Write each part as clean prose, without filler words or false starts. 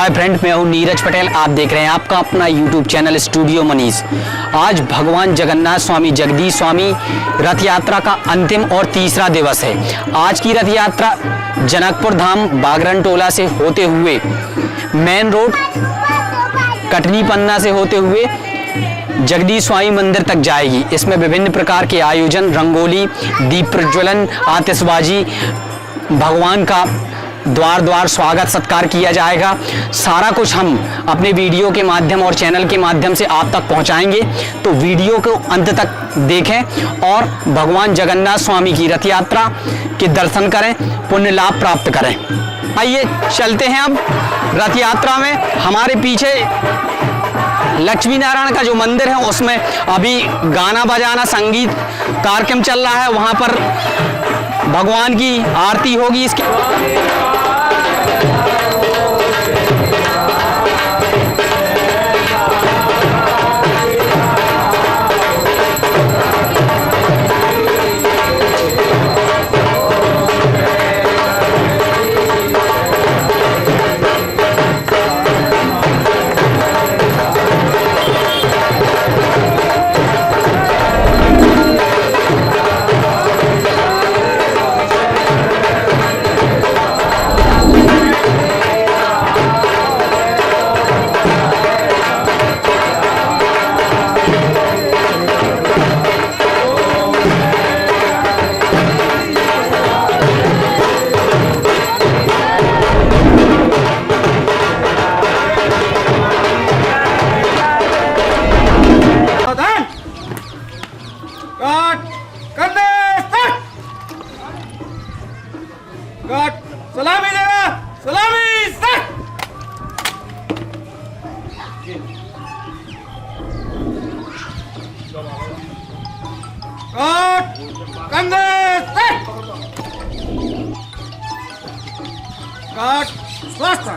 Hi friend, मैं हूं नीरज पटेल। आप देख रहे हैं आपका अपना यूट्यूब चैनल स्टूडियो मनीष। आज भगवान जगन्नाथ स्वामी जगदीश स्वामी रथ यात्रा का अंतिम और तीसरा दिवस है। आज की रथ यात्रा जनकपुर धाम बागरन टोला से होते हुए मेन रोड कटनी पन्ना से होते हुए जगदीश स्वामी मंदिर तक जाएगी। इसमें विभिन्न प्रकार के आयोजन, रंगोली, दीप प्रज्वलन, आतिशबाजी, भगवान का द्वार द्वार स्वागत सत्कार किया जाएगा। सारा कुछ हम अपने वीडियो के माध्यम और चैनल के माध्यम से आप तक पहुंचाएंगे, तो वीडियो को अंत तक देखें और भगवान जगन्नाथ स्वामी की रथ यात्रा के दर्शन करें, पुण्य लाभ प्राप्त करें। आइए चलते हैं अब रथ यात्रा में। हमारे पीछे लक्ष्मी नारायण का जो मंदिर है उसमें अभी गाना बजाना संगीत कार्यक्रम चल रहा है। वहां पर भगवान की आरती होगी। इसके सलामी देगा, सलामी सेट। कंधे सेट। स्वस्थ।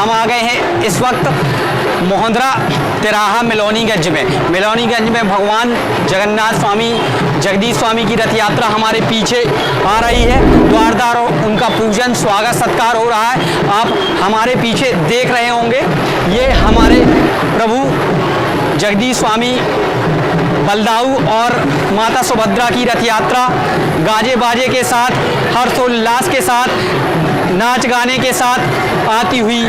हम आ गए हैं इस वक्त मोहंद्रा तिराहा मिलोनीगंज में। मिलोनीगंज में भगवान जगन्नाथ स्वामी जगदीश स्वामी की रथ यात्रा हमारे पीछे आ रही है। द्वारदार उनका पूजन स्वागत सत्कार हो रहा है। आप हमारे पीछे देख रहे होंगे, ये हमारे प्रभु जगदीश स्वामी बलदाऊ और माता सुभद्रा की रथ यात्रा गाजे बाजे के साथ, हर्षोल्लास के साथ, नाच गाने के साथ आती हुई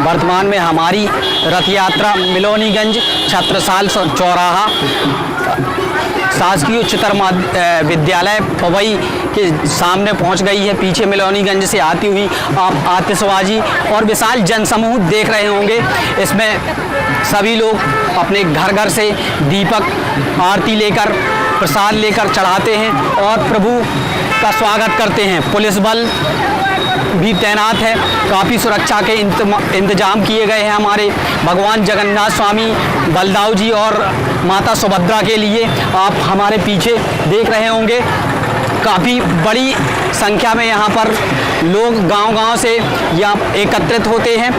वर्तमान में हमारी रथ यात्रा मिलोनीगंज छत्रसाल चौराहा शासकीय उच्चतर विद्यालय पवई के सामने पहुंच गई है। पीछे मिलोनीगंज से आती हुई आप आतिशबाजी और विशाल जनसमूह देख रहे होंगे। इसमें सभी लोग अपने घर घर से दीपक आरती लेकर प्रसाद लेकर चढ़ाते हैं और प्रभु का स्वागत करते हैं। पुलिस बल भी तैनात है, काफ़ी सुरक्षा के इंतजाम किए गए हैं हमारे भगवान जगन्नाथ स्वामी बलदाऊ जी और माता सुभद्रा के लिए। आप हमारे पीछे देख रहे होंगे, काफ़ी बड़ी संख्या में यहाँ पर लोग गांव-गांव से यहाँ एकत्रित होते हैं।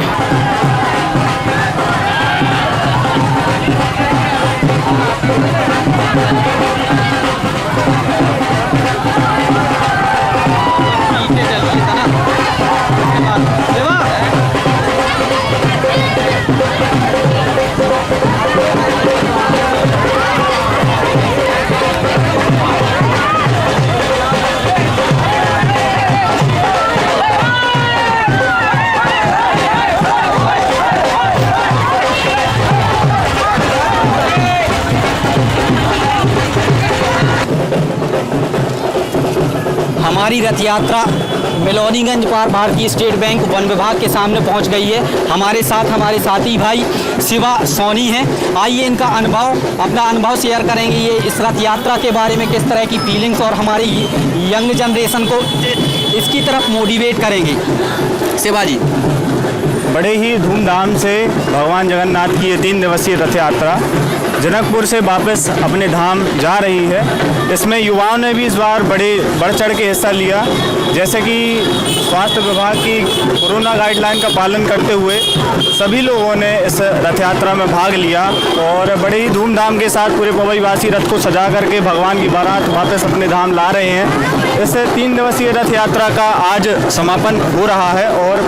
हमारी रथ यात्रा मिलोनीगंज पार भारतीय स्टेट बैंक वन विभाग के सामने पहुंच गई है। हमारे साथ हमारे साथी भाई शिवा सोनी हैं। आइए इनका अपना अनुभव शेयर करेंगे, ये इस रथ यात्रा के बारे में किस तरह की फीलिंग्स और हमारी यंग जनरेशन को इसकी तरफ मोटिवेट करेंगे। शिवा जी, बड़े ही धूमधाम से भगवान जगन्नाथ की ये 3 दिवसीय रथ यात्रा जनकपुर से वापस अपने धाम जा रही है। इसमें युवाओं ने भी इस बार बढ़ चढ़ के हिस्सा लिया, जैसे कि स्वास्थ्य विभाग की कोरोना गाइडलाइन का पालन करते हुए सभी लोगों ने इस रथ यात्रा में भाग लिया और बड़े ही धूमधाम के साथ पूरे पवईवासी रथ को सजा करके भगवान की बारात वापस अपने धाम ला रहे हैं। इस 3 दिवसीय रथ यात्रा का आज समापन हो रहा है और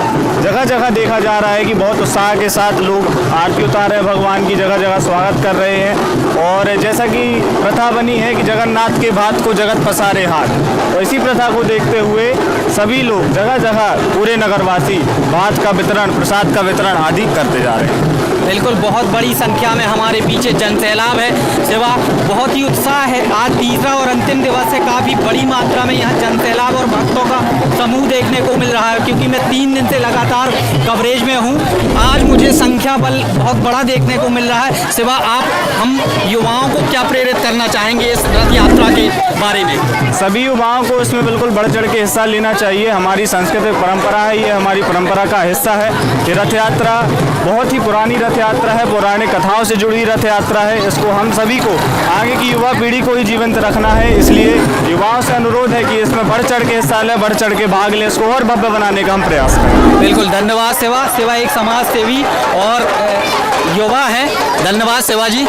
जगह जगह देखा जा रहा है कि बहुत उत्साह के साथ लोग आरती उतार रहे हैं, भगवान की जगह जगह स्वागत कर रहे हैं। और जैसा कि प्रथा बनी है कि जगन्नाथ के भात को जगत पसारे हाथ, तो इसी प्रथा को देखते हुए सभी लोग जगह जगह पूरे नगरवासी भात का वितरण, प्रसाद का वितरण आदि करते जा रहे हैं। बिल्कुल, बहुत बड़ी संख्या में हमारे पीछे जनसैलाब है। सेवा बहुत ही उत्साह है। आज तीसरा और अंतिम दिवस है। काफ़ी बड़ी मात्रा में यहाँ जनसैलाब और भक्तों का समूह देखने को मिल रहा है, क्योंकि मैं 3 दिन से लगातार कवरेज में हूँ। आज मुझे संख्या बल बहुत बड़ा देखने को मिल रहा है। सेवा, आप हम युवाओं को क्या प्रेरित करना चाहेंगे इस रथ यात्रा के बारे में? सभी युवाओं को इसमें बिल्कुल बढ़ चढ़ के हिस्सा लेना चाहिए। हमारी सांस्कृतिक परंपरा है, ये हमारी परंपरा का हिस्सा है। ये रथ यात्रा बहुत ही पुरानी रथ यात्रा है, पौराणिक कथाओं से जुड़ी रथ यात्रा है। इसको हम सभी को, आगे की युवा पीढ़ी को ही जीवंत रखना है। इसलिए युवाओं से अनुरोध है कि इसमें बढ़ चढ़ के हिस्सा लें, बढ़ चढ़ के भाग लें, इसको और भव्य बनाने का हम प्रयास करें। बिल्कुल, धन्यवाद सेवा। सेवा एक समाज सेवी और युवा है। धन्यवाद सेवा जी।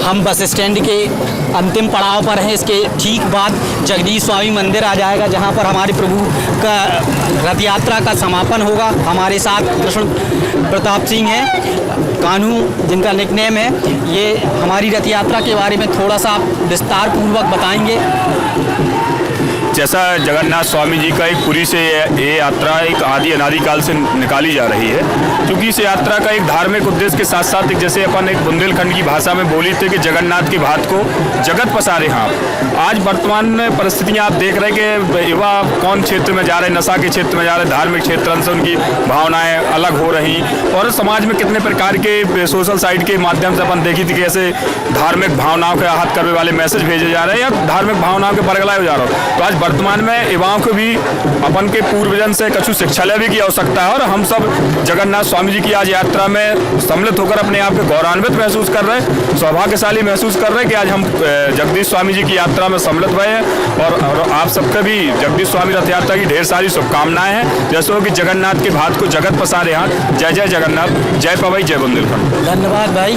हम बस स्टैंड के अंतिम पड़ाव पर हैं। इसके ठीक बाद जगदीश स्वामी मंदिर आ जाएगा, जहां पर हमारे प्रभु का रथ यात्रा का समापन होगा। हमारे साथ कृष्ण प्रताप सिंह हैं, कान्हू जिनका निकनेम है। ये हमारी रथ यात्रा के बारे में थोड़ा सा विस्तार पूर्वक बताएंगे। जैसा जगन्नाथ स्वामी जी का एक पुरी से ये यात्रा एक आदि अनादिकाल से निकाली जा रही है, क्योंकि इस यात्रा का एक धार्मिक उद्देश्य के साथ साथ एक, जैसे अपन एक बुंदेलखंड की भाषा में बोली थे कि जगन्नाथ की भात को जगत पसारे हाथ। आज वर्तमान में परिस्थितियाँ आप देख रहे हैं कि युवा कौन क्षेत्र में जा रहे हैं, नशा के क्षेत्र में जा रहे हैं, धार्मिक क्षेत्र से उनकी भावनाएँ अलग हो रही, और समाज में कितने प्रकार के सोशल साइट के माध्यम से अपन देखी थी कि ऐसे धार्मिक भावनाओं के आहत करने वाले मैसेज भेजे जा रहे हैं या धार्मिक भावनाओं के बरगलाए जा रहे हो। तो आज वर्तमान में युवाओं को भी अपन के पूर्वजन से कछु शिक्षालय भी की आवश्यकता है, और हम सब जगन्नाथ स्वामी जी की आज यात्रा में सम्मिलित होकर अपने आप को गौरवान्वित महसूस कर रहे हैं, सौभाग्यशाली महसूस कर रहे हैं कि आज हम जगदीश स्वामी जी की यात्रा में सम्मिलित हुए हैं। और आप सबके भी जगदीश स्वामी रथ यात्रा की ढेर सारी शुभकामनाएं हैं। जैसे कि जगन्नाथ के भात को जगत पसारे हाथ। जय जय जगन्नाथ, जय पवई, जय बुंदेलखंड। धन्यवाद भाई।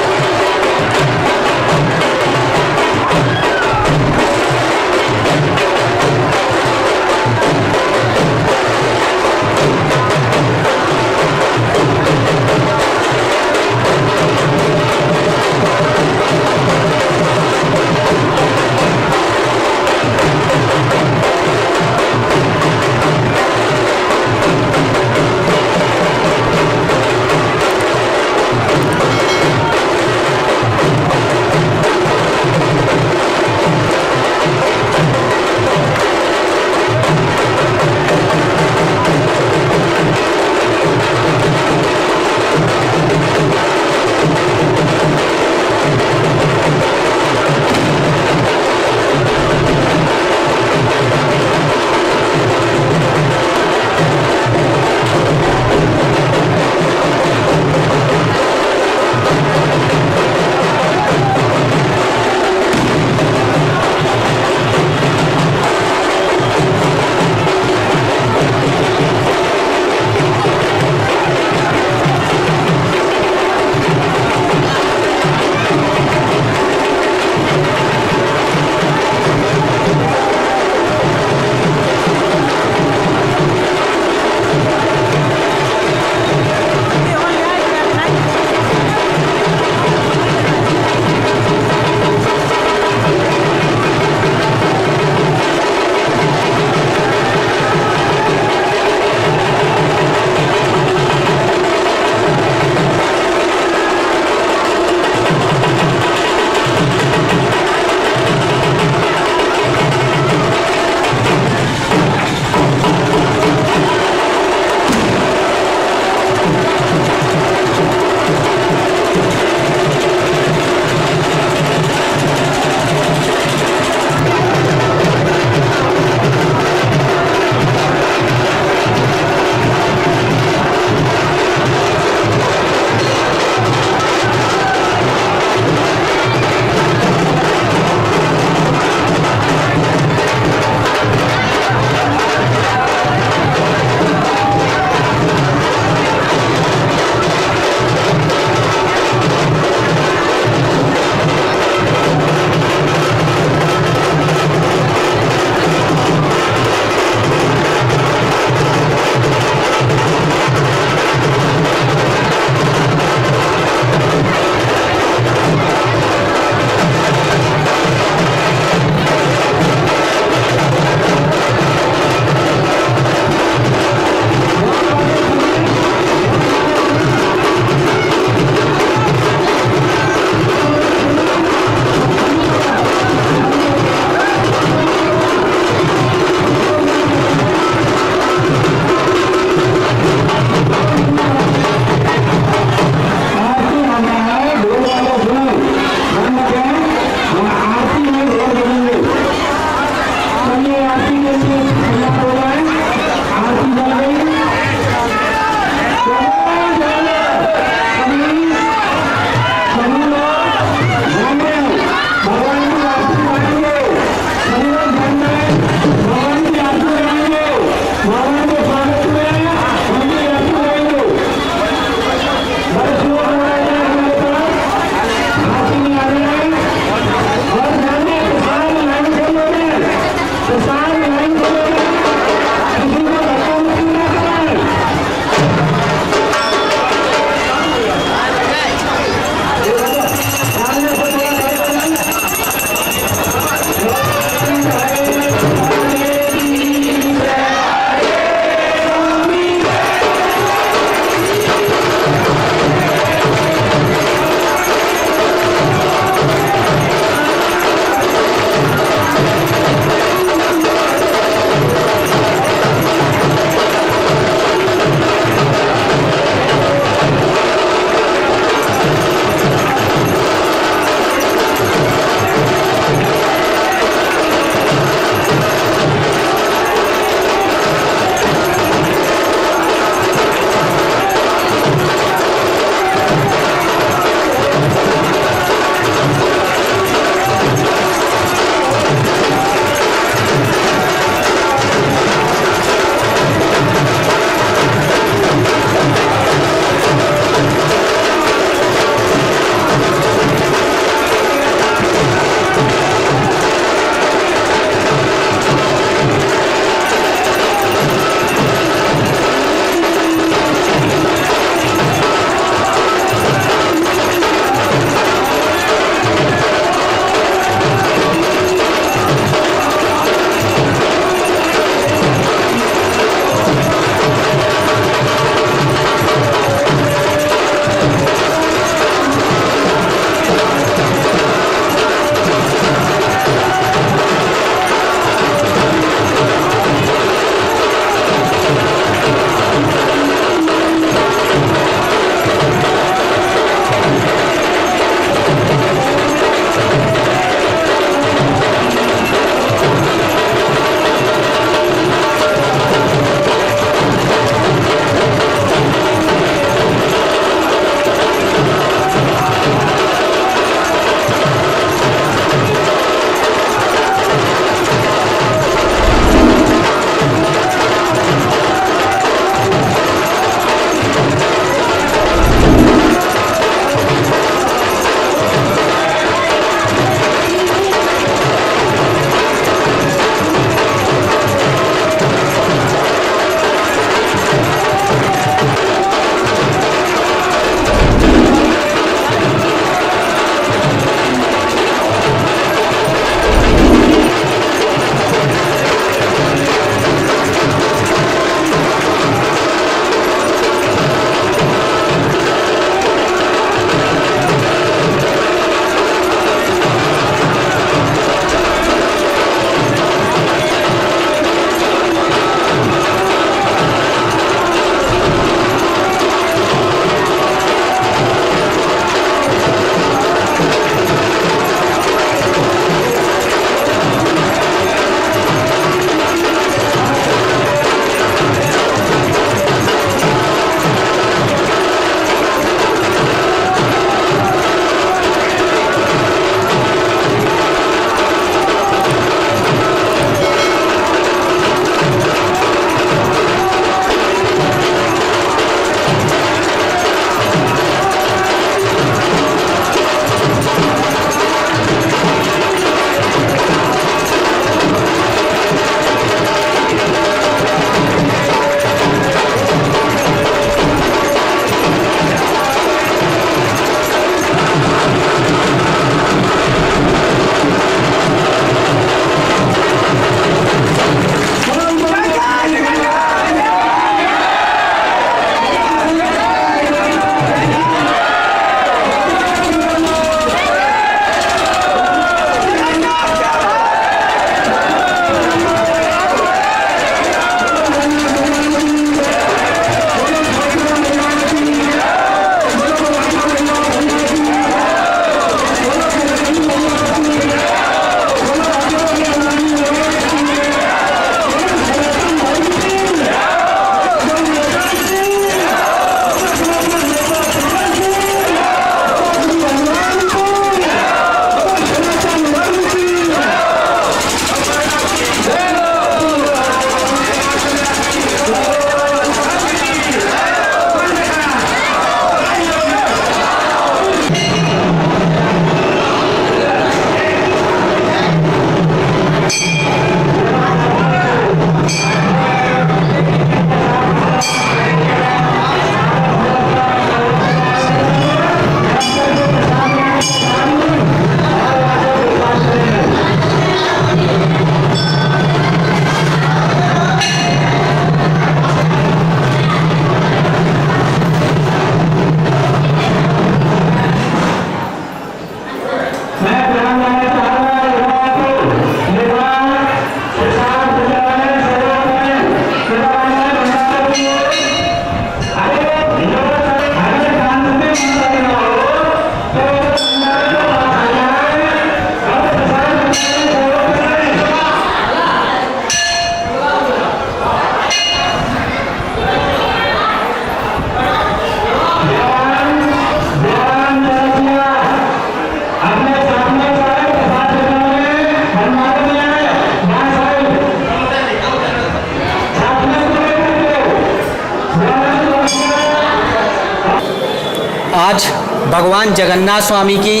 आज भगवान जगन्नाथ स्वामी की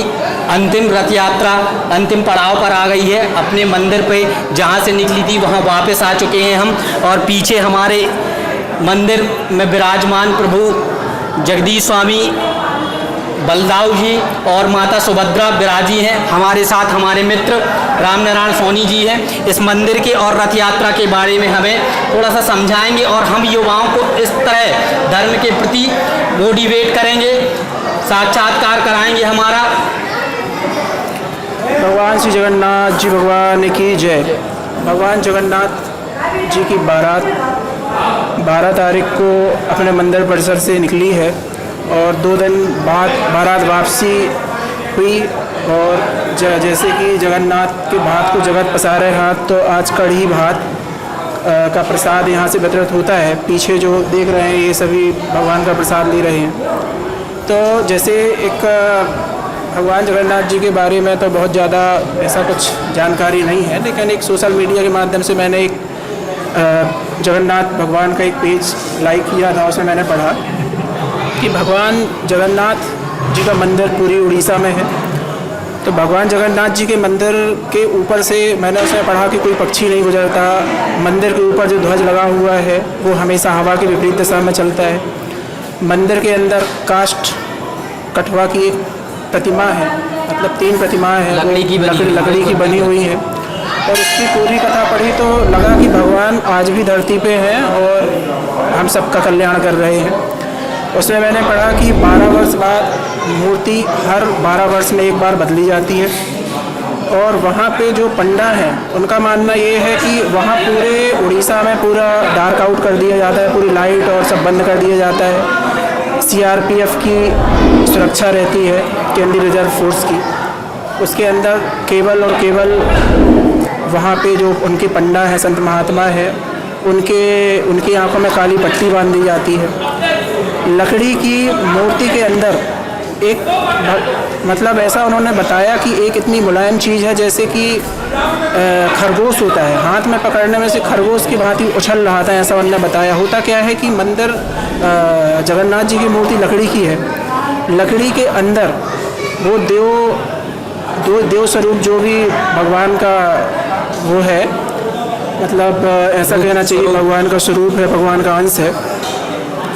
अंतिम रथ यात्रा अंतिम पड़ाव पर आ गई है। अपने मंदिर पे जहाँ से निकली थी वहाँ वापस आ चुके हैं हम, और पीछे हमारे मंदिर में विराजमान प्रभु जगदीश स्वामी, बलदाऊ जी और माता सुभद्रा विराजी हैं। हमारे साथ हमारे मित्र रामनारायण सोनी जी हैं। इस मंदिर के और रथ यात्रा के बारे में हमें थोड़ा सा समझाएंगे और हम युवाओं को इस तरह धर्म के प्रति मोटिवेट करेंगे, साक्षात्कार कराएंगे हमारा। भगवान श्री जगन्नाथ जी भगवान की जय। भगवान जगन्नाथ जी की बारात 12 तारीख को अपने मंदिर परिसर से निकली है और 2 दिन बाद बारात वापसी हुई। और जैसे कि जगन्नाथ के भात को जगत पसारे हाथ, तो आज कढ़ी भात का प्रसाद यहाँ से वितरित होता है। पीछे जो देख रहे हैं ये सभी भगवान का प्रसाद ले रहे हैं। तो जैसे एक भगवान जगन्नाथ जी के बारे में तो बहुत ज़्यादा ऐसा कुछ जानकारी नहीं है, लेकिन एक सोशल मीडिया के माध्यम से मैंने एक जगन्नाथ भगवान का एक पेज लाइक किया था। उसमें मैंने पढ़ा कि भगवान जगन्नाथ जी का मंदिर पूरी उड़ीसा में है। तो भगवान जगन्नाथ जी के मंदिर के ऊपर से मैंने उसमें पढ़ा कि कोई पक्षी नहीं गुजरता। मंदिर के ऊपर जो ध्वज लगा हुआ है वो हमेशा हवा की विपरीत दिशा में चलता है। मंदिर के अंदर काष्ठ कठवा की एक प्रतिमा है, मतलब 3 प्रतिमाएं हैं, लकड़ी की बनी हुई है। और उसकी पूरी कथा पढ़ी तो लगा कि भगवान आज भी धरती पे हैं और हम सबका कल्याण कर रहे हैं। उसमें मैंने पढ़ा कि 12 वर्ष बाद मूर्ति हर 12 वर्ष में एक बार बदली जाती है। और वहाँ पे जो पंडा हैं उनका मानना ये है कि वहाँ पूरे उड़ीसा में पूरा डार्क आउट कर दिया जाता है, पूरी लाइट और सब बंद कर दिया जाता है। CRPF की सुरक्षा रहती है, केंद्रीय रिजर्व फोर्स की। उसके अंदर केवल और केवल वहाँ पे जो उनके पंडा हैं, संत महात्मा है, उनकी आंखों में काली पट्टी बांध दी जाती है। लकड़ी की मूर्ति के अंदर एक मतलब ऐसा उन्होंने बताया कि एक इतनी मुलायम चीज़ है जैसे कि खरगोश होता है, हाथ में पकड़ने में से खरगोश की भांति उछल रहा था, ऐसा उन्होंने बताया। होता क्या है कि मंदिर जगन्नाथ जी की मूर्ति लकड़ी की है। लकड़ी के अंदर वो देव स्वरूप जो भी भगवान का वो है, मतलब ऐसा कहना चाहिए भगवान का स्वरूप है, भगवान का अंश है।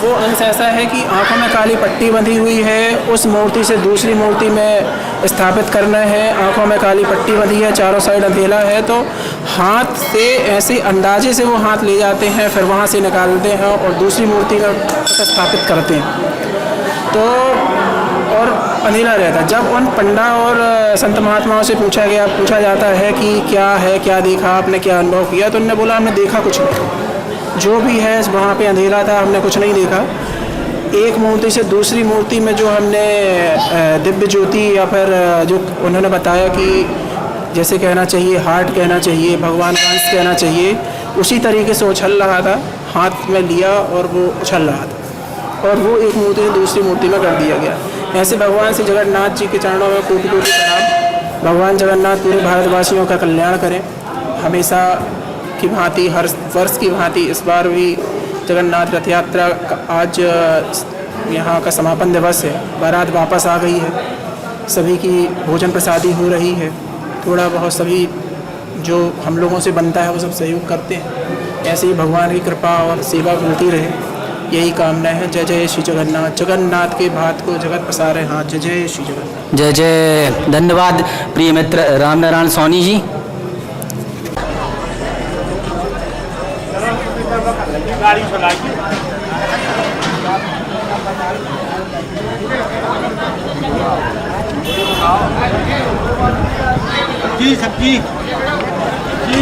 वो अंश ऐसा है कि आंखों में काली पट्टी बंधी हुई है। उस मूर्ति से दूसरी मूर्ति में स्थापित करना है, आंखों में काली पट्टी बंधी है, चारों साइड अंधेला है। तो हाथ से ऐसे अंदाजे से वो हाथ ले जाते हैं, फिर वहाँ से निकालते हैं और दूसरी मूर्ति में स्थापित करते हैं। तो और अंधेला रहता है। जब उन पंडा और संत महात्माओं से पूछा जाता है कि क्या है, क्या देखा आपने, क्या अनुभव किया, तो उन्होंने बोला हमने देखा कुछ नहीं, जो भी है वहाँ पे अंधेरा था, हमने कुछ नहीं देखा। एक मूर्ति से दूसरी मूर्ति में जो हमने दिव्य ज्योति या फिर जो उन्होंने बताया कि जैसे कहना चाहिए हार्ट कहना चाहिए, भगवान का अंश कहना चाहिए, उसी तरीके से उछल रहा था। हाथ में लिया और वो उछल रहा था और वो एक मूर्ति से दूसरी मूर्ति में कर दिया गया। ऐसे भगवान से जगन्नाथ जी के चरणों में कोटि कोटि प्रणाम। भगवान जगन्नाथ पूरे भारतवासियों का कल्याण करें। हमेशा की भांति, हर वर्ष की भांति इस बार भी जगन्नाथ रथ यात्रा का आज यहाँ का समापन दिवस है। बारात वापस आ गई है, सभी की भोजन प्रसादी हो रही है। थोड़ा बहुत सभी जो हम लोगों से बनता है वो सब सहयोग करते हैं। ऐसे ही भगवान की कृपा और सेवा मिलती रहे, यही कामना है। जय जय श्री जगन्नाथ। जगन्नाथ के भात को जगत पसारे हाथ। जय जय श्री जगन्नाथ। जय जय। धन्यवाद प्रिय मित्र रामनारायण सोनी जी। गाड़ी चलाइए। जी सब्जी जी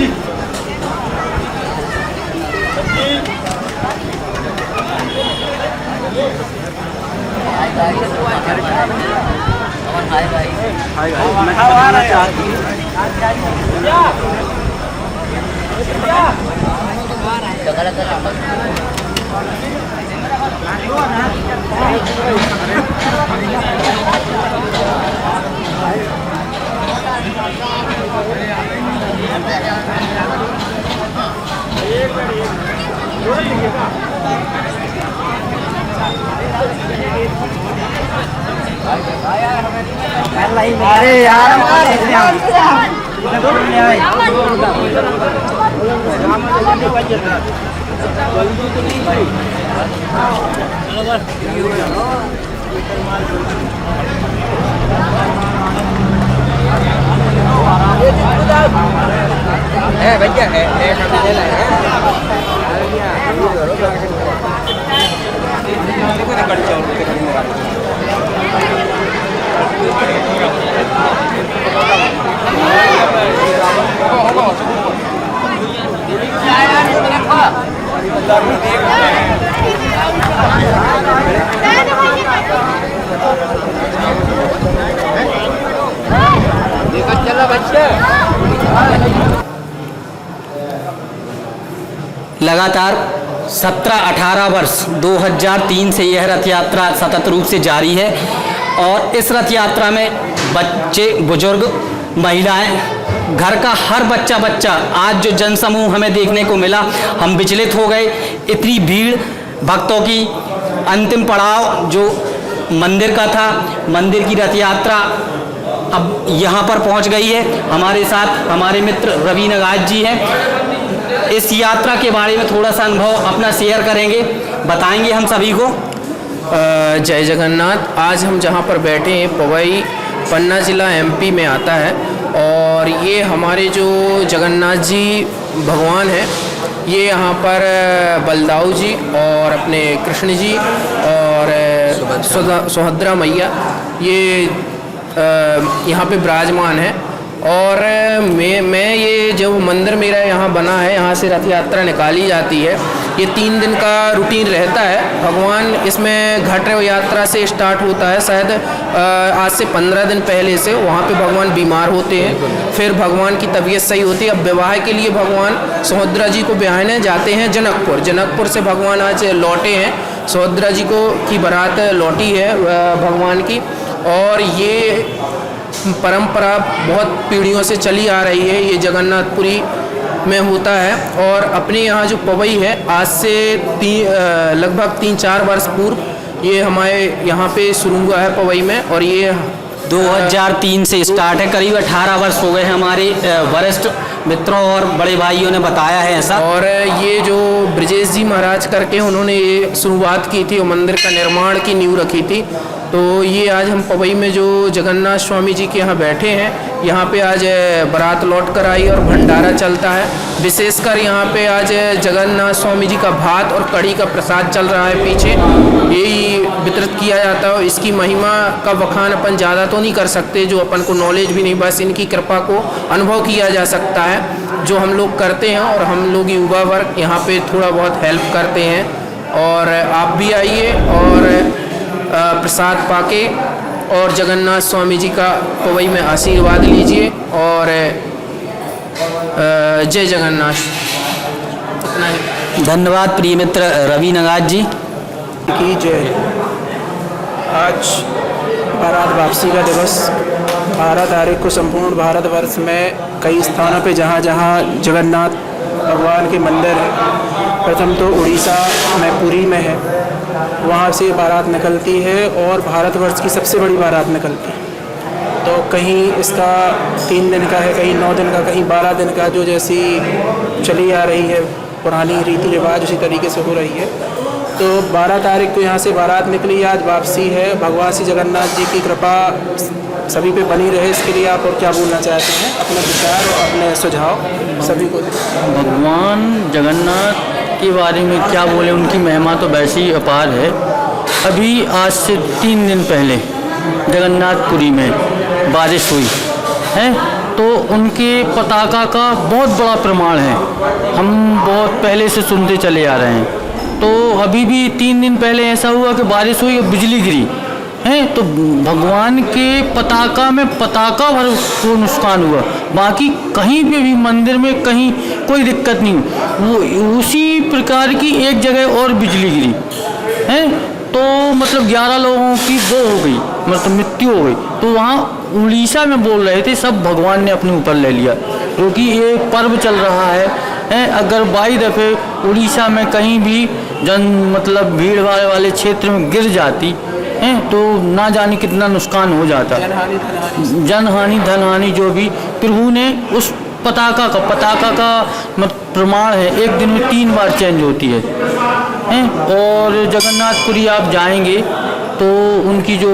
अरे यार लगातार 17-18 वर्ष 2003 से यह रथ यात्रा सतत रूप से जारी है और इस रथ यात्रा में बच्चे, बुजुर्ग, महिलाएं, घर का हर बच्चा आज जो जनसमूह हमें देखने को मिला, हम विचलित हो गए। इतनी भीड़ भक्तों की, अंतिम पड़ाव जो मंदिर का था, मंदिर की रथ यात्रा अब यहाँ पर पहुँच गई है। हमारे साथ हमारे मित्र रवि नगाज जी हैं। इस यात्रा के बारे में थोड़ा सा अनुभव अपना शेयर करेंगे, बताएंगे हम सभी को। जय जगन्नाथ। आज हम जहाँ पर बैठे हैं पवई पन्ना ज़िला MP में आता है और ये हमारे जो जगन्नाथ जी भगवान हैं, ये यहाँ पर बलदाऊ जी और अपने कृष्ण जी और सुभद्रा मैया ये यहाँ पे विराजमान है। और मैं ये जो मंदिर मेरा यहाँ बना है, यहाँ से रथ यात्रा निकाली जाती है। ये 3 दिन का रूटीन रहता है। भगवान इसमें घट यात्रा से स्टार्ट होता है, शायद आज से 15 दिन पहले से वहाँ पे भगवान बीमार होते हैं, फिर भगवान की तबीयत सही होती है। अब विवाह के लिए भगवान सुभद्रा जी को ब्याहने जाते हैं जनकपुर से भगवान आज लौटे हैं। सुभद्रा जी को की बारात लौटी है भगवान की, और ये परंपरा बहुत पीढ़ियों से चली आ रही है। ये जगन्नाथपुरी में होता है और अपने यहाँ जो पवई है, आज से लगभग 3-4 वर्ष पूर्व ये हमारे यहाँ पे शुरू हुआ है पवई में, और ये 2003 से स्टार्ट है। करीब 18 वर्ष हो गए हैं। हमारे वरिष्ठ मित्रों और बड़े भाइयों ने बताया है ऐसा। और ये जो ब्रजेश जी महाराज करके उन्होंने ये शुरुआत की थी और मंदिर का निर्माण की नींव रखी थी। तो ये आज हम पवई में जो जगन्नाथ स्वामी जी के यहाँ बैठे हैं, यहाँ पे आज बारात लौट कर आई और भंडारा चलता है। विशेषकर यहाँ पे आज जगन्नाथ स्वामी जी का भात और कढ़ी का प्रसाद चल रहा है पीछे, यही वितरित किया जाता है। इसकी महिमा का बखान अपन ज़्यादा तो नहीं कर सकते, जो अपन को नॉलेज भी नहीं, बस इनकी कृपा को अनुभव किया जा सकता है जो हम लोग करते हैं। और हम लोग युवा वर्ग यहाँ पे थोड़ा बहुत हेल्प करते हैं, और आप भी आइए और प्रसाद पाके और जगन्नाथ स्वामी जी का पवई में आशीर्वाद लीजिए। और जय जगन्नाथ। इतना ही। धन्यवाद प्रिय मित्र रवि नगाज जी की जय। आज बारात वापसी का दिवस 12 तारीख को संपूर्ण भारतवर्ष में कई स्थानों पे जहाँ जहाँ जगन्नाथ भगवान के मंदिर है, प्रथम तो उड़ीसा में पुरी में है, वहाँ से बारात निकलती है और भारतवर्ष की सबसे बड़ी बारात निकलती है। तो कहीं इसका 3 दिन का है, कहीं 9 दिन का, कहीं 12 दिन का, जो जैसी चली आ रही है पुरानी रीति रिवाज उसी तरीके से हो रही है। तो 12 तारीख को यहाँ से बारात निकली, आज वापसी है। भगवान श्री जगन्नाथ जी की कृपा सभी पे बनी रहे, इसके लिए आप और क्या बोलना चाहते हैं? अपने विचार और अपने सुझाव सभी को। भगवान जगन्नाथ के बारे में क्या बोले, उनकी महिमा तो वैसे ही अपार है। अभी आज से 3 दिन पहले जगन्नाथपुरी में बारिश हुई है, तो उनके पताका का बहुत बड़ा प्रमाण है। हम बहुत पहले से सुनते चले आ रहे हैं। तो अभी भी 3 दिन पहले ऐसा हुआ कि बारिश हुई, बिजली गिरी है, तो भगवान के पताका में पताका भर को नुकसान हुआ, बाकी कहीं पे भी मंदिर में कहीं कोई दिक्कत नहीं। वो उसी प्रकार की एक जगह और बिजली गिरी है, तो मतलब 11 लोगों की वो हो गई, मतलब मृत्यु हो गई। तो वहाँ उड़ीसा में बोल रहे थे सब भगवान ने अपने ऊपर ले लिया, क्योंकि ये पर्व चल रहा है। अगर 22 दफ़े उड़ीसा में कहीं भी मतलब भीड़ भाड़ वाले क्षेत्र में गिर जाती हैं, तो ना जाने कितना नुकसान हो जाता। जनहानि धनहानि जो भी प्रभु ने उस पताका का प्रमाण है, एक दिन में 3 बार चेंज होती है हैं। और जगन्नाथपुरी आप जाएंगे तो उनकी जो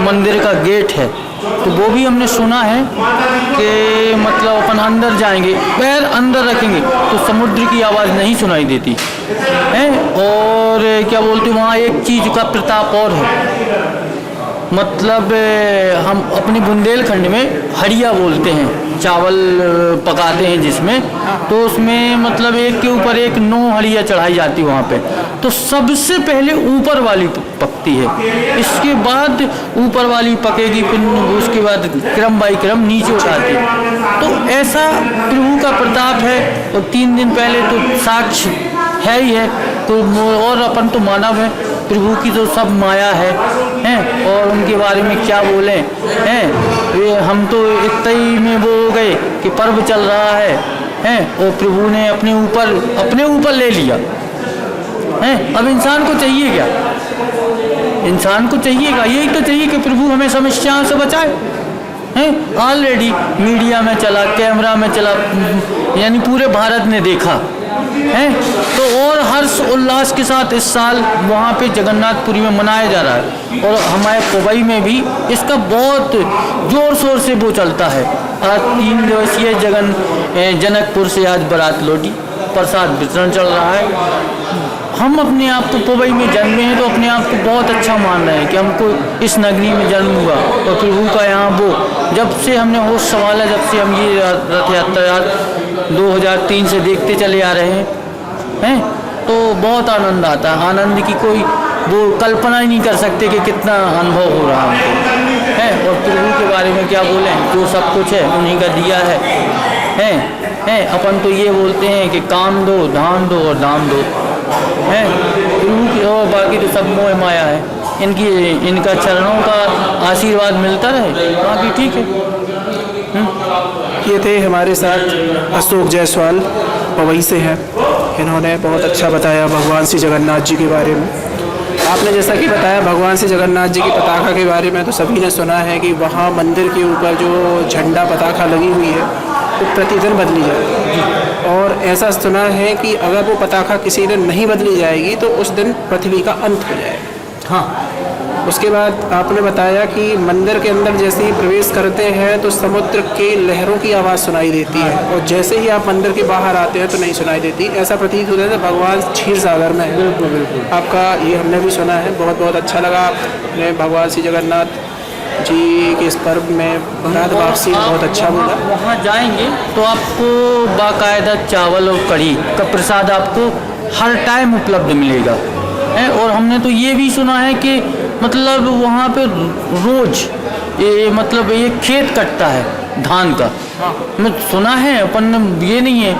मंदिर का गेट है तो वो भी हमने सुना है कि मतलब अपन अंदर जाएंगे, पैर अंदर रखेंगे तो समुद्र की आवाज़ नहीं सुनाई देती है। और क्या बोलते वहाँ एक चीज़ का प्रताप और है, मतलब हम अपने बुंदेलखंड में हड़िया बोलते हैं, चावल पकाते हैं जिसमें, तो उसमें मतलब एक के ऊपर एक 9 हड़िया चढ़ाई जाती है वहाँ पे। तो सबसे पहले ऊपर वाली पकती है, इसके बाद ऊपर वाली पकेगी, फिर उसके बाद क्रम बाई क्रम नीचे उठाती है। तो ऐसा प्रभु का प्रताप है। और 3 दिन पहले तो साक्ष्य है ही है, तो और अपन तो मानव है, प्रभु की तो सब माया है हैं। और उनके बारे में क्या बोलें हैं, ये हम तो इतना ही में वो हो गए कि पर्व चल रहा है हैं, और प्रभु ने अपने ऊपर ले लिया हैं। अब इंसान को चाहिए क्या? इंसान को चाहिएगा यही तो चाहिए कि प्रभु हमें समस्याओं से बचाए हैं। ऑलरेडी मीडिया में चला, कैमरा में चला, यानी पूरे भारत ने देखा है। तो और हर्ष उल्लास के साथ इस साल वहाँ पे जगन्नाथपुरी में मनाया जा रहा है। और हमारे कोबई में भी इसका बहुत ज़ोर शोर से वो चलता है। आज 3 दिवसीय जनकपुर से आज बारात लौटी, प्रसाद वितरण चल रहा है। हम अपने आप को कोबई में जन्मे हैं तो अपने आप को बहुत अच्छा मान रहे हैं कि हमको इस नगरी में जन्म हुआ। और प्रभु का यहाँ वो जब से हमने होश संभाला, जब से हम ये रथ यात्रा 2003 से देखते चले आ रहे हैं तो बहुत आनंद आता है। आनंद की कोई वो कल्पना ही नहीं कर सकते कि कितना अनुभव हो रहा है। और प्रभु के बारे में क्या बोलें, जो सब कुछ है उन्हीं का दिया है। अपन तो ये बोलते हैं कि काम दो, धाम दो और दाम दो हैं प्रभु की, और बाकी तो सब मोह माया है। इनका चरणों का आशीर्वाद मिलता रहे, बाकी ठीक है। ये थे हमारे साथ अशोक जायसवाल, पवई से हैं। इन्होंने बहुत अच्छा बताया भगवान श्री जगन्नाथ जी के बारे में। आपने जैसा कि बताया भगवान श्री जगन्नाथ जी की पताका के बारे में, तो सभी ने सुना है कि वहाँ मंदिर के ऊपर जो झंडा पताका लगी हुई है वो प्रतिदिन बदली जाती है। और ऐसा सुना है कि अगर वो पताका किसी दिन नहीं बदली जाएगी तो उस दिन पृथ्वी का अंत हो जाएगा। हाँ, उसके बाद आपने बताया कि मंदिर के अंदर जैसे ही प्रवेश करते हैं तो समुद्र के लहरों की आवाज़ सुनाई देती है, और जैसे ही आप मंदिर के बाहर आते हैं तो नहीं सुनाई देती। ऐसा प्रतीत होता है भगवान क्षीर सागर में है। बिल्कुल आपका ये हमने भी सुना है। बहुत बहुत अच्छा लगा आपने भगवान श्री जगन्नाथ जी के इस पर्व में बारात वापसी बहुत अच्छा बोला। वहाँ जाएंगे तो आपको बाकायदा चावल और कढ़ी का प्रसाद आपको हर टाइम उपलब्ध मिलेगा है। और हमने तो ये भी सुना है कि मतलब वहाँ पे रोज ये मतलब एक खेत कटता है धान का। मैं सुना है, अपन ये नहीं है,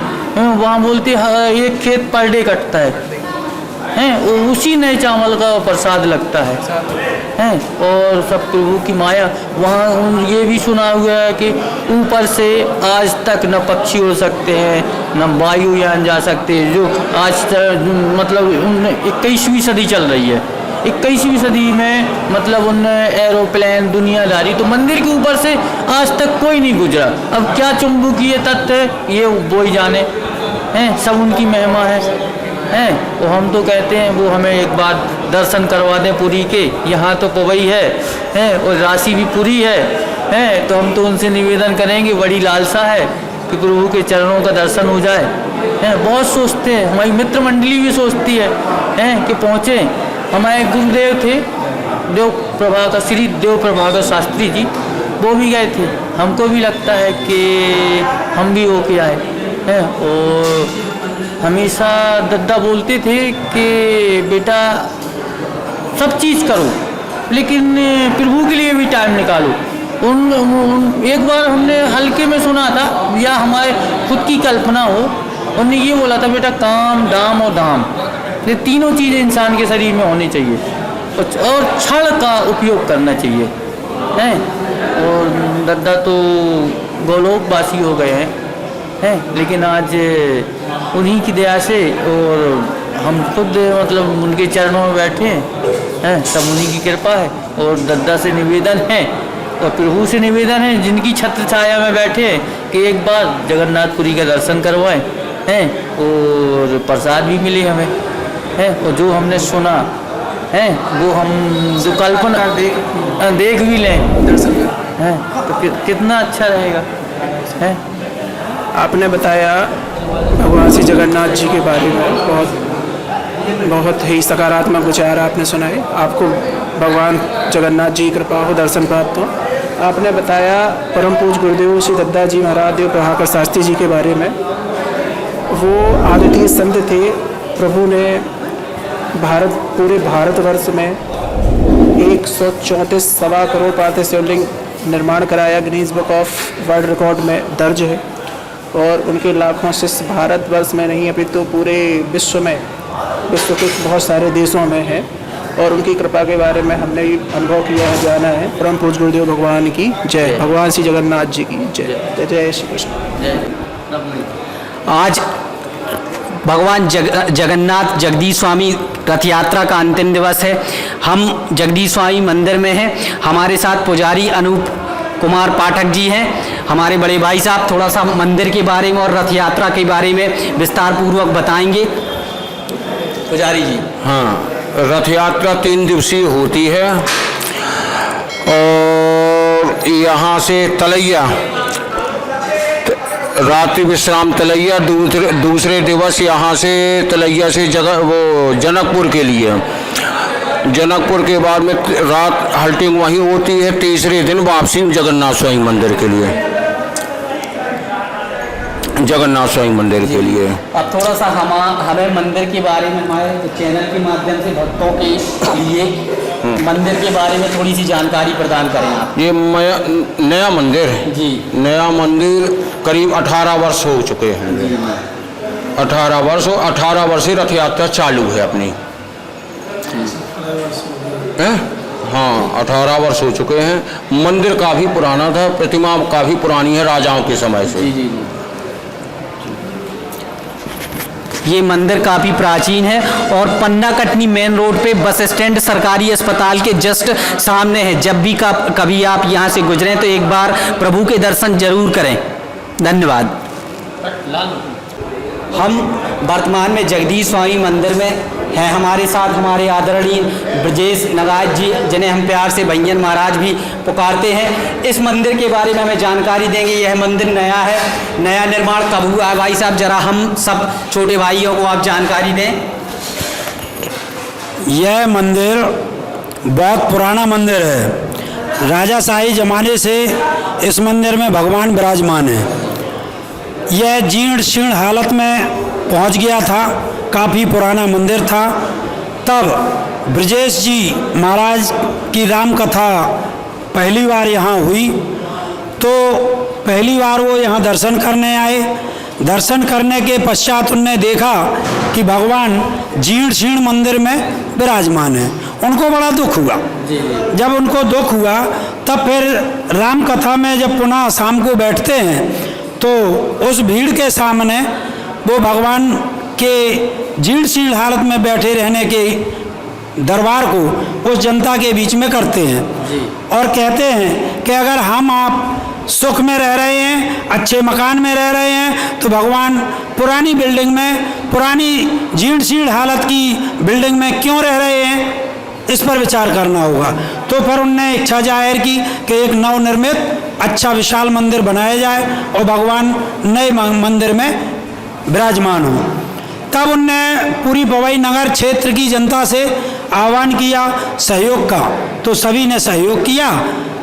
वहाँ बोलते एक खेत पर डे कटता है उसी नए चावल का प्रसाद लगता है। और सब प्रभु की माया। वहाँ ये भी सुना हुआ है कि ऊपर से आज तक न पक्षी उड़ सकते हैं, न वायुयान जा सकते हैं। जो आज मतलब 21वीं सदी चल रही है, 21वीं सदी में मतलब उन एरोप्लेन दुनियादारी, तो मंदिर के ऊपर से आज तक कोई नहीं गुजरा। अब क्या चुंबकीय तत्व है ये वो ही जाने हैं, सब उनकी महिमा है। वो हम तो कहते हैं वो हमें एक बार दर्शन करवा दें पुरी के। यहाँ तो पवई है और राशि भी पूरी है तो हम तो उनसे निवेदन करेंगे, बड़ी लालसा है कि प्रभु के चरणों का दर्शन हो जाए। बहुत सोचते हैं, हमारी मित्र मंडली भी सोचती है कि पहुँचे। हमारे गुरुदेव थे श्री देव प्रभाकर शास्त्री जी, वो भी गए थे। हमको भी लगता है कि हम भी होके आए और हमेशा दद्दा बोलते थे कि बेटा सब चीज़ करो लेकिन प्रभु के लिए भी टाइम निकालो। एक बार हमने हल्के में सुना था या हमारे खुद की कल्पना हो, उन्होंने ये बोला था बेटा काम दाम और धाम, ये तीनों चीज़ें इंसान के शरीर में होनी चाहिए और क्षण का उपयोग करना चाहिए और दद्दा तो गोलोकवासी हो गए हैं लेकिन आज उन्हीं की दया से और हम खुद मतलब उनके चरणों में बैठे हैं हैं, सब उन्हीं की कृपा है। और दद्दा से निवेदन है और प्रभु से निवेदन है, जिनकी छत्र छाया में बैठे हैं, कि एक बार जगन्नाथपुरी का दर्शन करवाएं हैं और प्रसाद भी मिले हमें हैं। और जो हमने सुना है वो हम जो कल्पना देख भी लें दर्शन हैं, तो कितना अच्छा रहेगा है। आपने बताया भगवान श्री जगन्नाथ जी के बारे में, बहुत ही सकारात्मक विचार आपने सुनाए। आपको भगवान जगन्नाथ जी की कृपा हो, दर्शन प्राप्त हो। आपने बताया परम पूज्य गुरुदेव श्री दद्दा जी महाराज देव प्रभाकर शास्त्री जी के बारे में। वो आदित्य संत थे। प्रभु ने पूरे भारतवर्ष में 134 सवा करोड़ पार्थिव शिवलिंग निर्माण कराया, Guinness book of world record में दर्ज है। और उनके लाखों शिष्य भारतवर्ष में नहीं अपितु तो पूरे विश्व के बहुत सारे देशों में है। और उनकी कृपा के बारे में हमने अनुभव किया है, जाना है। परम पूज्य गुरुदेव भगवान की जय, भगवान श्री जगन्नाथ जी की जय। जय जय श्री कृष्ण। आज भगवान जगन्नाथ जगदीश स्वामी रथ यात्रा का अंतिम दिवस है। हम जगदीश स्वामी मंदिर में हैं। हमारे साथ पुजारी अनूप कुमार पाठक जी हैं। हमारे बड़े भाई साहब थोड़ा सा मंदिर के बारे में और रथ यात्रा के बारे में विस्तार पूर्वक बताएंगे। पुजारी जी। हाँ, रथ यात्रा 3 दिवसीय होती है और यहाँ से तलैया, रात्रि विश्राम तलैया, दूसरे दिवस यहाँ से तलैया से जनकपुर के लिए, जनकपुर के बाद में रात हल्टिंग वहीं होती है। तीसरे दिन वापसी जगन्नाथ स्वामी मंदिर के लिए, जगन्नाथ स्वामी मंदिर के लिए। अब थोड़ा सा हमें मंदिर के बारे में हमारे चैनल के माध्यम से भक्तों के लिए मंदिर के बारे में थोड़ी सी जानकारी प्रदान करें आप। ये नया मंदिर है जी। नया मंदिर करीब 18 वर्ष हो चुके हैं। 18 वर्ष से रथ यात्रा चालू है अपनी। हाँ, 18 वर्ष हो चुके हैं। मंदिर काफ़ी पुराना था, प्रतिमा काफ़ी पुरानी है, राजाओं के समय से। जी। ये मंदिर काफ़ी प्राचीन है और पन्ना कटनी मेन रोड पे बस स्टैंड सरकारी अस्पताल के जस्ट सामने है। जब भी कभी आप यहाँ से गुजरें तो एक बार प्रभु के दर्शन जरूर करें। धन्यवाद। हम वर्तमान में जगदीश स्वामी मंदिर में हैं। हमारे साथ हमारे आदरणीय ब्रजेश नगाज जी, जिन्हें हम प्यार से भैयन महाराज भी पुकारते हैं, इस मंदिर के बारे में हमें जानकारी देंगे। यह मंदिर नया है, नया निर्माण कब हुआ है भाई साहब, जरा हम सब छोटे भाइयों को आप जानकारी दें। यह मंदिर बहुत पुराना मंदिर है। राजाशाही ज़माने से इस मंदिर में भगवान विराजमान है। यह जीर्ण शीर्ण हालत में पहुंच गया था, काफ़ी पुराना मंदिर था। तब ब्रजेश जी महाराज की राम कथा पहली बार यहाँ हुई, तो पहली बार वो यहाँ दर्शन करने आए। दर्शन करने के पश्चात उनने देखा कि भगवान जीर्ण शीर्ण मंदिर में विराजमान है। उनको बड़ा दुख हुआ। जब उनको दुख हुआ तब फिर राम कथा में जब पुनः शाम को बैठते हैं तो उस भीड़ के सामने वो भगवान के जीर्ण शीर्ण हालत में बैठे रहने के दरबार को उस जनता के बीच में करते हैं और कहते हैं कि अगर हम आप सुख में रह रहे हैं, अच्छे मकान में रह रहे हैं, तो भगवान पुरानी बिल्डिंग में, पुरानी जीर्ण शीर्ण हालत की बिल्डिंग में क्यों रह रहे हैं, इस पर विचार करना होगा। तो फिर उनने इच्छा जाहिर की कि एक नवनिर्मित अच्छा विशाल मंदिर बनाया जाए और भगवान नए मंदिर में विराजमान हो। तब उनने पूरी पवई नगर क्षेत्र की जनता से आह्वान किया सहयोग का, तो सभी ने सहयोग किया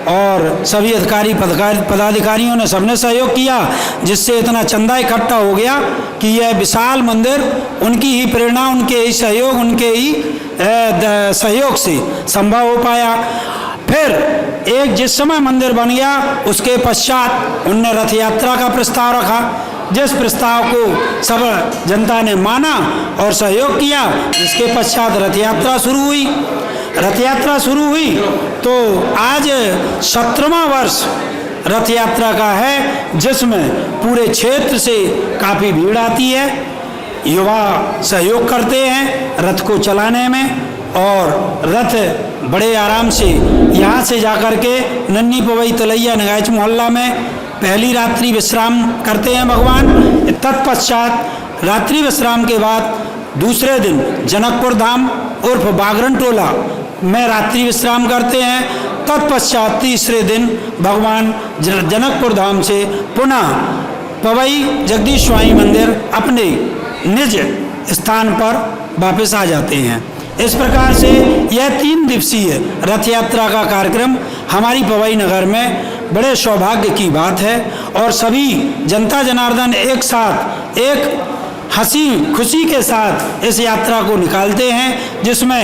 और सभी अधिकारी पदाधिकारियों ने सबने सहयोग किया, जिससे इतना चंदा इकट्ठा हो गया कि यह विशाल मंदिर उनकी ही प्रेरणा, उनके ही सहयोग, उनके ही सहयोग से संभव हो पाया। फिर एक जिस समय मंदिर बन गया उसके पश्चात उनने रथ यात्रा का प्रस्ताव रखा, जिस प्रस्ताव को सब जनता ने माना और सहयोग किया, जिसके पश्चात रथ यात्रा शुरू हुई। रथ यात्रा शुरू हुई तो आज 17वां वर्ष रथ यात्रा का है, जिसमें पूरे क्षेत्र से काफ़ी भीड़ आती है। युवा सहयोग करते हैं रथ को चलाने में और रथ बड़े आराम से यहाँ से जाकर के नन्ही पवई तलैया नगाइच मोहल्ला में पहली रात्रि विश्राम करते हैं भगवान। तत्पश्चात रात्रि विश्राम के बाद दूसरे दिन जनकपुर धाम उर्फ बागरन टोला में रात्रि विश्राम करते हैं। तत्पश्चात तीसरे दिन भगवान जनकपुर धाम से पुनः पवई जगदीश स्वामी मंदिर अपने निज स्थान पर वापस आ जाते हैं। इस प्रकार से यह 3 दिवसीय रथ यात्रा का कार्यक्रम हमारी पवई नगर में बड़े सौभाग्य की बात है और सभी जनता जनार्दन एक साथ एक हंसी खुशी के साथ इस यात्रा को निकालते हैं, जिसमें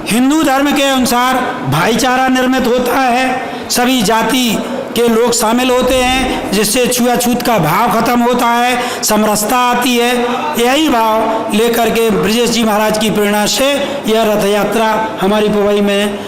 हिंदू धर्म के अनुसार भाईचारा निर्मित होता है। सभी जाति के लोग शामिल होते हैं, जिससे छुआछूत का भाव खत्म होता है, समरसता आती है। यही भाव लेकर के ब्रजेश जी महाराज की प्रेरणा से यह रथ यात्रा हमारी पवई में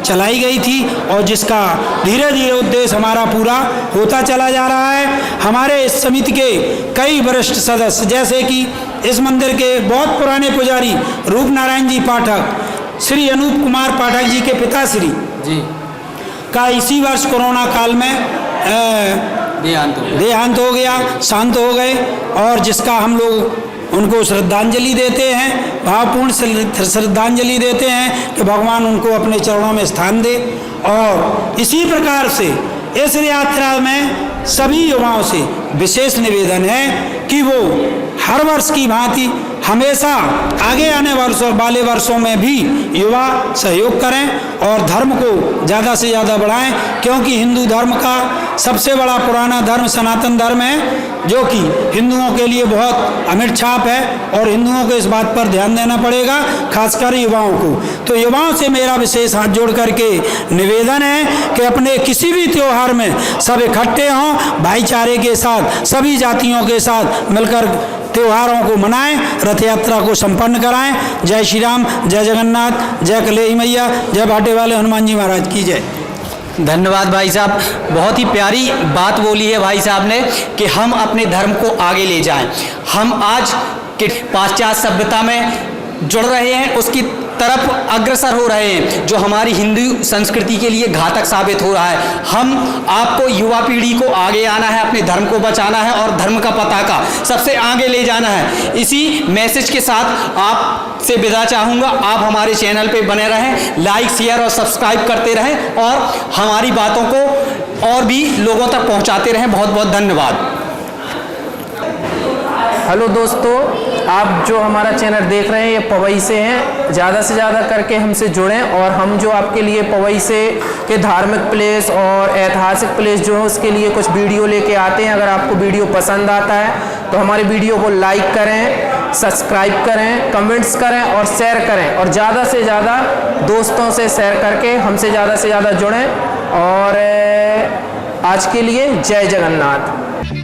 चलाई गई थी और जिसका धीरे धीरे उद्देश्य हमारा पूरा होता चला जा रहा है। हमारे इस समिति के कई वरिष्ठ सदस्य, जैसे कि इस मंदिर के बहुत पुराने पुजारी रूप नारायण जी पाठक, श्री अनूप कुमार पाठक जी के पिताश्री जी का इसी वर्ष कोरोना काल में देहांत हो गया, शांत हो गए और जिसका हम लोग उनको श्रद्धांजलि देते हैं, भावपूर्ण श्रद्धांजलि देते हैं कि भगवान उनको अपने चरणों में स्थान दे। और इसी प्रकार से इस यात्रा में सभी युवाओं से विशेष निवेदन है कि वो हर वर्ष की भांति हमेशा आगे आने वाले वर्षों में भी युवा सहयोग करें और धर्म को ज़्यादा से ज़्यादा बढ़ाएं, क्योंकि हिंदू धर्म का सबसे बड़ा पुराना धर्म सनातन धर्म है, जो कि हिंदुओं के लिए बहुत अमिट छाप है और हिंदुओं को इस बात पर ध्यान देना पड़ेगा, खासकर युवाओं को। तो युवाओं से मेरा विशेष हाथ जोड़ करके निवेदन है कि अपने किसी भी त्योहार में सब इकट्ठे हों, भाईचारे के साथ सभी जातियों के साथ मिलकर त्योहारों को मनाएं, रथ यात्रा को संपन्न कराएं। जय श्री राम, जय जगन्नाथ, जय कलेही मैया, जय भाटे वाले हनुमान जी महाराज की जय। धन्यवाद भाई साहब, बहुत ही प्यारी बात बोली है भाई साहब ने कि हम अपने धर्म को आगे ले जाएं। हम आज के पाश्चात्य सभ्यता में जुड़ रहे हैं, उसकी तरफ अग्रसर हो रहे हैं, जो हमारी हिंदू संस्कृति के लिए घातक साबित हो रहा है। हम आपको, युवा पीढ़ी को आगे आना है, अपने धर्म को बचाना है और धर्म का पताका सबसे आगे ले जाना है। इसी मैसेज के साथ आपसे विदा चाहूँगा। आप हमारे चैनल पे बने रहें, लाइक शेयर और सब्सक्राइब करते रहें और हमारी बातों को और भी लोगों तक पहुँचाते रहें। बहुत बहुत धन्यवाद। हेलो दोस्तों, आप जो हमारा चैनल देख रहे हैं ये पवई से हैं। ज़्यादा से ज़्यादा करके हमसे जुड़ें और हम जो आपके लिए पवई से के धार्मिक प्लेस और ऐतिहासिक प्लेस जो है उसके लिए कुछ वीडियो लेके आते हैं। अगर आपको वीडियो पसंद आता है तो हमारे वीडियो को लाइक करें, सब्सक्राइब करें, कमेंट्स करें और शेयर करें और ज़्यादा से ज़्यादा दोस्तों से शेयर करके हमसे ज़्यादा से ज़्यादा जुड़ें। और आज के लिए जय जगन्नाथ।